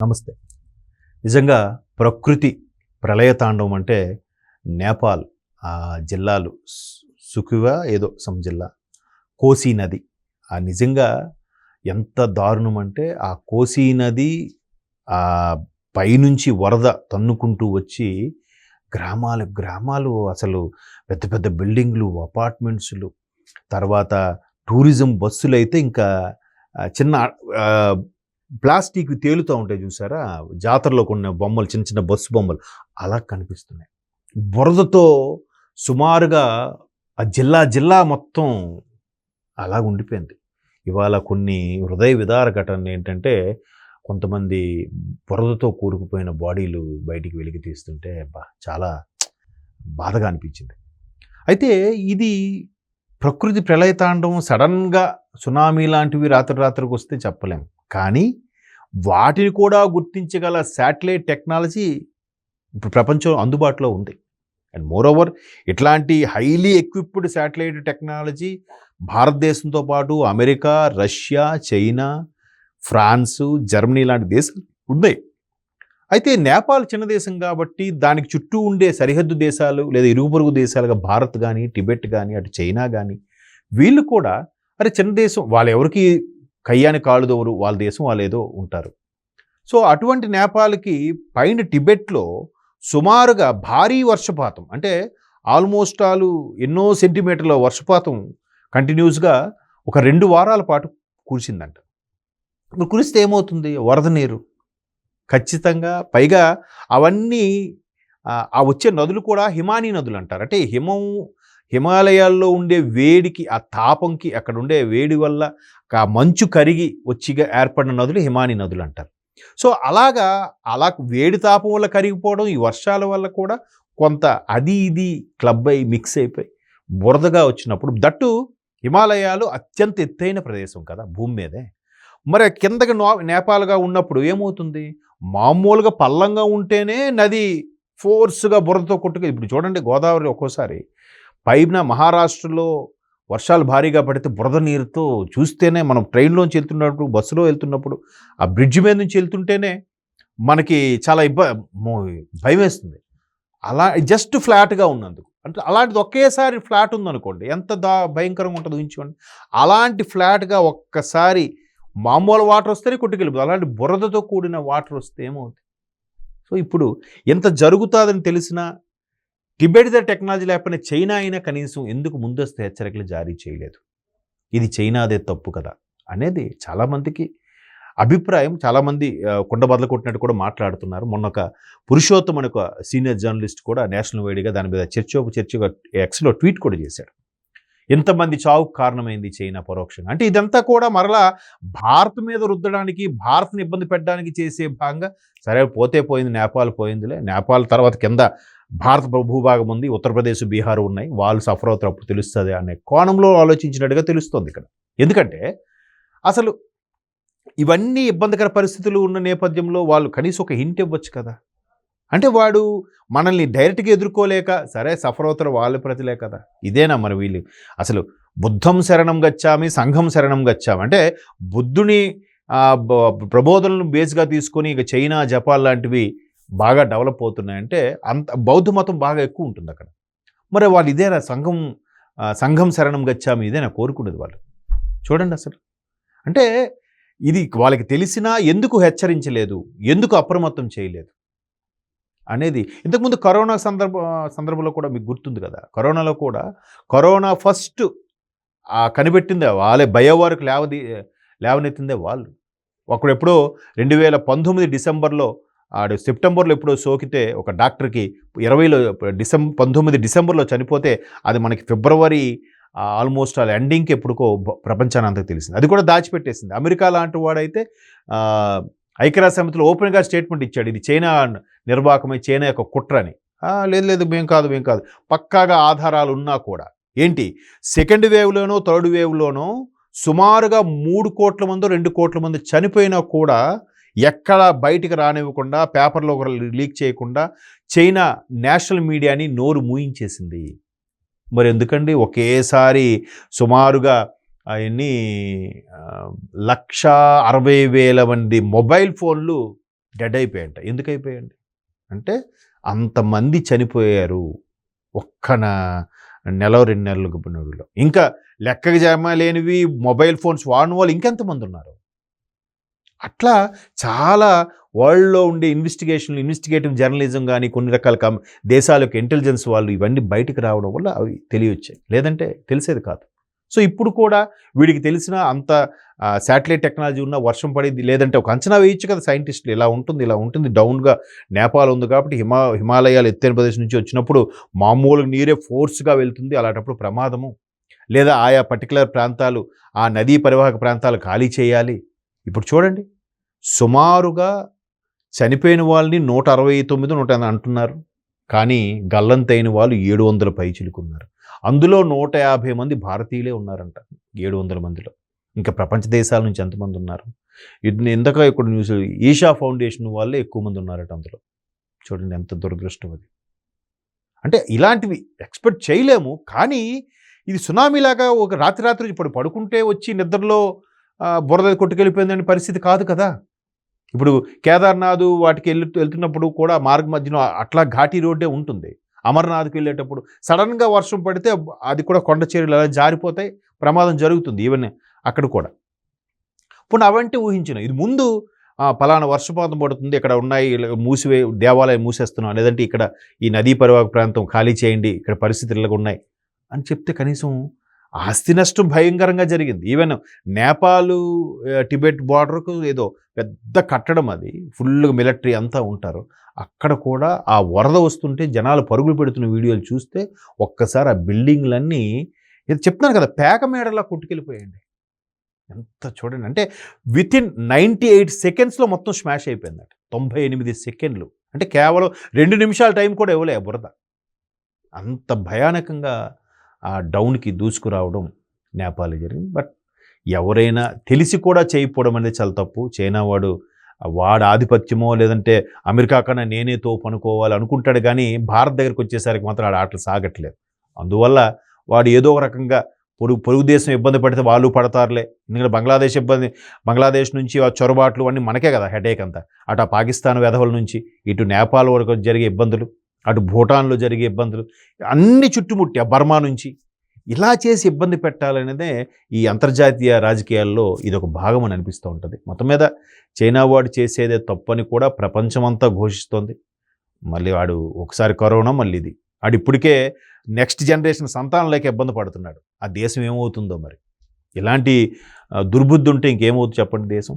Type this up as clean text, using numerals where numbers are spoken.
నమస్తే. నిజంగా ప్రకృతి ప్రళయతాండవం అంటే నేపాల్ జిల్లాలు సుకువా ఏదో సమ్ జిల్లా కోసీ నది. నిజంగా ఎంత దారుణం అంటే ఆ కోసీ నది పైనుంచి వరద తన్నుకుంటూ వచ్చి గ్రామాలు గ్రామాలు అసలు పెద్ద పెద్ద బిల్డింగ్లు, అపార్ట్మెంట్స్‌లు, తర్వాత టూరిజం బస్సులైతే ఇంకా చిన్న ప్లాస్టిక్ తేలుతూ ఉంటాయి చూసారా, జాతరలో కొన్ని బొమ్మలు, చిన్న చిన్న బస్సు బొమ్మలు అలా కనిపిస్తున్నాయి. బురదతో సుమారుగా ఆ జిల్లా జిల్లా మొత్తం అలా ఉండిపోయింది. ఇవాళ కొన్ని హృదయ విదార ఘటనలు ఏంటంటే, కొంతమంది బురదతో కూరుకుపోయిన బాడీలు బయటికి వెలికి తీస్తుంటే చాలా బాధగా అనిపించింది. అయితే ఇది ప్రకృతి ప్రళయతాండవం, సడన్గా సునామీ లాంటివి రాత్రికి వస్తే చెప్పలేం. కానీ వాటిని కూడా గుర్తించగల శాటిలైట్ టెక్నాలజీ ఇప్పుడు ప్రపంచం అందుబాటులో ఉంది. అండ్ మోరోవర్ ఇట్లాంటి హైలీ ఎక్విప్డ్ శాటిలైట్ టెక్నాలజీ భారతదేశంతో పాటు America, Russia, China, France, Germany లాంటి దేశాలు ఉన్నాయి. అయితే నేపాల్ చిన్న దేశం కాబట్టి దానికి చుట్టూ ఉండే సరిహద్దు దేశాలు లేదా ఇరుగు పొరుగు దేశాలుగా భారత్ కానీ, టిబెట్ కానీ, అటు చైనా కానీ, వీళ్ళు కూడా అరే చిన్న దేశం, వాళ్ళు ఎవరికి కయ్యాని కాళ్ళుదోవరు, వాళ్ళ దేశం వాళ్ళు ఏదో ఉంటారు. సో అటువంటి నేపాల్కి పైన టిబెట్లో సుమారుగా భారీ వర్షపాతం, అంటే ఆల్మోస్ట్ ఎన్నో సెంటీమీటర్ల వర్షపాతం కంటిన్యూస్గా ఒక 2 వారాల పాటు కురిసిందంట. ఇప్పుడు కురిస్తే ఏమవుతుంది? వరద నీరు ఖచ్చితంగా, పైగా అవన్నీ ఆ వచ్చే నదులు కూడా హిమానీ నదులు అంటారు. అంటే హిమాలయాల్లో ఉండే వేడికి, ఆ తాపంకి, అక్కడ ఉండే వేడి వల్ల ఆ మంచు కరిగి వచ్చిగా ఏర్పడిన నదులు హిమానీ నదులు అంటారు. సో అలా వేడి తాపం వల్ల కరిగిపోవడం, ఈ వర్షాల వల్ల కూడా కొంత అది ఇది క్లబ్ అయి మిక్స్ అయిపోయి బురదగా వచ్చినప్పుడు, దట్టు హిమాలయాలు అత్యంత ఎత్తైన ప్రదేశం కదా భూమి మీదే. మరి కిందకి నేపాల్గా ఉన్నప్పుడు ఏమవుతుంది? మామూలుగా పల్లంగా ఉంటేనే నది ఫోర్స్గా బురదతో కొట్టుకు, ఇప్పుడు చూడండి గోదావరి ఒక్కోసారి పైన మహారాష్ట్రలో వర్షాలు భారీగా పడితే బురద నీరుతో చూస్తేనే, మనం ట్రైన్లోంచి వెళ్తున్నప్పుడు, బస్సులో వెళ్తున్నప్పుడు, ఆ బ్రిడ్జ్ మీద నుంచి వెళ్తుంటేనే మనకి చాలా భయం వేస్తుంది. అలా జస్ట్ ఫ్లాట్గా ఉన్నందుకు. అంటే అలాంటిది ఒకేసారి ఫ్లాట్ ఉందనుకోండి ఎంత భయంకరంగా ఉంటుందో ఊహించుకోండి. అలాంటి ఫ్లాట్గా ఒక్కసారి మామూలు వాటర్ వస్తేనే కొట్టుకెళ్ళిపోతుంది, అలాంటి బురదతో కూడిన వాటర్ వస్తే ఏమవుతుంది? సో ఇప్పుడు ఎంత జరుగుతుందని తెలిసినా టిబెట్ టెక్నాలజీ లేకపోయినా చైనా అయినా కనీసం ఎందుకు ముందస్తు హెచ్చరికలు జారీ చేయలేదు? ఇది చైనాదే తప్పు కదా అనేది చాలామందికి అభిప్రాయం. చాలామంది కుండ బద్దలు కొట్టినట్టు కూడా మాట్లాడుతున్నారు. మొన్న ఒక పురుషోత్తం అనే ఒక సీనియర్ జర్నలిస్ట్ కూడా నేషనల్ వైడ్గా దాని మీద చర్చగా ఎక్స్లో ట్వీట్ కూడా చేశాడు. ఎంతమంది చావుకు కారణమైంది చైనా పరోక్షంగా. అంటే ఇదంతా కూడా మరలా భారత్ మీద రుద్దడానికి, భారత్ని ఇబ్బంది పెట్టడానికి చేసే భాగంగా, సరే పోతే పోయింది, నేపాల్ పోయిందిలే, నేపాల్ తర్వాత కింద భారత భూభాగం ఉంది, ఉత్తరప్రదేశ్, బీహార్ ఉన్నాయి, వాళ్ళు సఫర్ అవుతారు అప్పుడు తెలుస్తుంది అనే కోణంలో ఆలోచించినట్టుగా తెలుస్తుంది ఇక్కడ. ఎందుకంటే అసలు ఇవన్నీ ఇబ్బందికర పరిస్థితులు ఉన్న నేపథ్యంలో వాళ్ళు కనీసం ఒక హింట్ ఇవ్వచ్చు కదా. అంటే వాడు మనల్ని డైరెక్ట్గా ఎదుర్కోలేక సరే సఫర్ అవుతారు వాళ్ళ ప్రతిలే కదా. ఇదేనా మరి వీళ్ళు అసలు బుద్ధం శరణం గచ్చామి, సంఘం శరణం గచ్చామి అంటే బుద్ధుని ప్రబోధనలను బేస్గా తీసుకొని ఇక చైనా, జపాన్ లాంటివి బాగా డెవలప్ అవుతున్నాయంటే అంత బౌద్ధ మతం బాగా ఎక్కువ ఉంటుంది అక్కడ. మరి వాళ్ళు ఇదేనా సంఘం శరణం గచ్చామి, ఇదేనా కోరుకునేది వాళ్ళు? చూడండి అసలు. అంటే ఇది వాళ్ళకి తెలిసినా ఎందుకు హెచ్చరించలేదు, ఎందుకు అప్రమత్తం చేయలేదు అనేది. ఇంతకుముందు కరోనా సందర్భంలో కూడా మీకు గుర్తుంది కదా, కరోనాలో కూడా కరోనా ఫస్ట్ కనిపెట్టిందే వాళ్ళే, బయోవార్కు లేవనెత్తిందే వాళ్ళు. ఒకడు ఎప్పుడో 2019 డిసెంబర్లో, సెప్టెంబర్లో ఎప్పుడో సోకితే ఒక డాక్టర్కి 19 డిసెంబర్లో చనిపోతే అది మనకి ఫిబ్రవరి ఆల్మోస్ట్ ఎండింగ్కి ఎప్పుడుకో ప్రపంచాన్ని అంతకు తెలిసింది. అది కూడా దాచిపెట్టేసింది. అమెరికా లాంటి వాడైతే ఐక్యరాజ్య సమితిలో ఓపెన్గా స్టేట్మెంట్ ఇచ్చాడు, ఇది చైనా నిర్వాహకమే, చైనా యొక్క కుట్రని. లేదు మేం కాదు, పక్కాగా ఆధారాలు ఉన్నా కూడా. ఏంటి, సెకండ్ వేవ్లోనో థర్డ్ వేవ్లోనో సుమారుగా 3 కోట్ల మందో 2 కోట్ల మంది చనిపోయినా కూడా ఎక్కడ బయటికి రానివ్వకుండా, పేపర్లో లీక్ చేయకుండా చైనా నేషనల్ మీడియాని నోరు మూయించేసింది. మరి ఎందుకండి ఒకేసారి సుమారుగా అవన్నీ 1,60,000 మంది మొబైల్ ఫోన్లు డెడ్ అయిపోయాయంట. ఎందుకు అయిపోయాయండి అంటే అంతమంది చనిపోయారు ఒక్క నెల 2 నెలలకు బున్నవిలో. ఇంకా లెక్కకు జమ లేనివి మొబైల్ ఫోన్స్ వాడిన వాళ్ళు ఇంకెంతమంది ఉన్నారు. అట్లా చాలా వరల్డ్‌లో ఉండే ఇన్వెస్టిగేటివ్ జర్నలిజం గానీ, కొన్ని రకాల దేశాల యొక్క ఇంటెలిజెన్స్ వాళ్ళు ఇవన్నీ బయటికి రావడం వల్ల అవి తెలియొచ్చాయి. లేదంటే తెలిసేది కాదు. సో ఇప్పుడు కూడా వీడికి తెలిసిన అంత శాటిలైట్ టెక్నాలజీ ఉన్న వర్షం పడిద్ది, లేదంటే ఒక అంచనా వేయొచ్చు కదా సైంటిస్టులు. ఇలా ఉంటుంది డౌన్‌గా నేపాల్ ఉంది కాబట్టి హిమాలయాలు ఎత్తైన ప్రదేశం నుంచి వచ్చినప్పుడు మామూలుగా నీరే ఫోర్స్‌గా వెళ్తుంది. అలాంటప్పుడు ప్రమాదము. లేదా ఆయా పర్టిక్యులర్ ప్రాంతాలు, ఆ నదీ పరివాహక ప్రాంతాలు ఖాళీ చేయాలి. ఇప్పుడు చూడండి, సుమారుగా చనిపోయిన వాళ్ళని 169, 180 అంటున్నారు. కానీ గల్లంతైన వాళ్ళు 700 పైచిలుకున్నారు. అందులో 150 మంది భారతీయులే ఉన్నారంట 700 మందిలో. ఇంకా ప్రపంచ దేశాల నుంచి ఎంతమంది ఉన్నారు. ఇందాక ఇక్కడ న్యూస్ ఈషా ఫౌండేషన్ వాళ్ళే ఎక్కువ మంది ఉన్నారట అందులో. చూడండి ఎంత దురదృష్టం అది. అంటే ఇలాంటివి ఎక్స్పెక్ట్ చేయలేము. కానీ ఇది సునామీలాగా ఒక రాత్రి ఇప్పుడు పడుకుంటే వచ్చి నిద్రలో బురద కొట్టుకెళ్ళిపోయిందనే పరిస్థితి కాదు కదా. ఇప్పుడు కేదార్నాథ్ వాటికి వెళ్తున్నప్పుడు కూడా మార్గ మధ్యలో అట్లా ఘాటీ రోడ్డే ఉంటుంది. అమర్నాథ్కి వెళ్ళేటప్పుడు సడన్గా వర్షం పడితే అది కూడా కొండ చర్యలు అలా జారిపోతాయి, ప్రమాదం జరుగుతుంది. ఈవెన్ అక్కడ కూడా ఇప్పుడు అవంటే ఊహించిన ఇది ముందు పలానా వర్షపాతం పడుతుంది, ఇక్కడ ఉన్నాయి దేవాలయం మూసేస్తున్నాం, లేదంటే ఇక్కడ ఈ నదీ పరివాహక ప్రాంతం ఖాళీ చేయండి, ఇక్కడ పరిస్థితులు ఇలాగ ఉన్నాయి అని చెప్తే కనీసం ఆస్తి నష్టం భయంకరంగా జరిగింది. ఈవెన్ నేపాల్ టిబెట్ బార్డర్కు ఏదో పెద్ద కట్టడం, అది ఫుల్గా మిలిటరీ అంతా ఉంటారు. అక్కడ కూడా ఆ వరద వస్తుంటే జనాలు పరుగులు పెడుతున్న వీడియోలు చూస్తే ఒక్కసారి ఆ బిల్డింగ్లన్నీ ఇది చెప్తున్నాను కదా పేక మేడలా కొట్టుకెళ్ళిపోయాయండి. ఎంత చూడండి, అంటే వితిన్ 98 సెకండ్స్లో మొత్తం స్మాష్ అయిపోయిందట. 98 సెకండ్లు అంటే కేవలం 2 నిమిషాల టైం కూడా ఇవ్వలే ఆ బురద. అంత భయానకంగా ఆ డౌన్కి దూసుకురావడం నేపాల్ జరిగింది. బట్ ఎవరైనా తెలిసి కూడా చేయకపోవడం అనేది చాలా తప్పు. చైనా వాడు ఆధిపత్యమో లేదంటే అమెరికా కన్నా నేనే తోపు అనుకోవాలి అనుకుంటాడు, కానీ భారత్ దగ్గరికి వచ్చేసరికి మాత్రం ఆడ ఆటలు సాగట్లేదు. అందువల్ల వాడు ఏదో ఒక రకంగా పొరుగు దేశం ఇబ్బంది పడితే వాళ్ళు పడతారులే. ఎందుకంటే బంగ్లాదేశ్ నుంచి ఆ చొరబాట్లు అన్నీ మనకే కదా హెడేక్ అంతా. అటు పాకిస్తాన్ వెధవల నుంచి ఇటు నేపాల్ వరకు జరిగే ఇబ్బందులు, అటు భూటాన్లో జరిగే ఇబ్బందులు అన్ని చుట్టుముట్టి, ఆ బర్మా నుంచి ఇలా చేసి ఇబ్బంది పెట్టాలనేదే ఈ అంతర్జాతీయ రాజకీయాల్లో ఇదొక భాగం అని అనిపిస్తూ ఉంటుంది. మొత్తం మీద చైనా వాడు చేసేదే తప్పని కూడా ప్రపంచమంతా ఘోషిస్తోంది. మళ్ళీ వాడు ఒకసారి కరోనా, మళ్ళీ ఇది వాడు ఇప్పటికే నెక్స్ట్ జనరేషన్ సంతానం లేక ఇబ్బంది పడుతున్నాడు. ఆ దేశం ఏమవుతుందో మరి. ఇలాంటి దుర్బుద్ధి ఉంటే ఇంకేమవుతుంది చెప్పండి దేశం.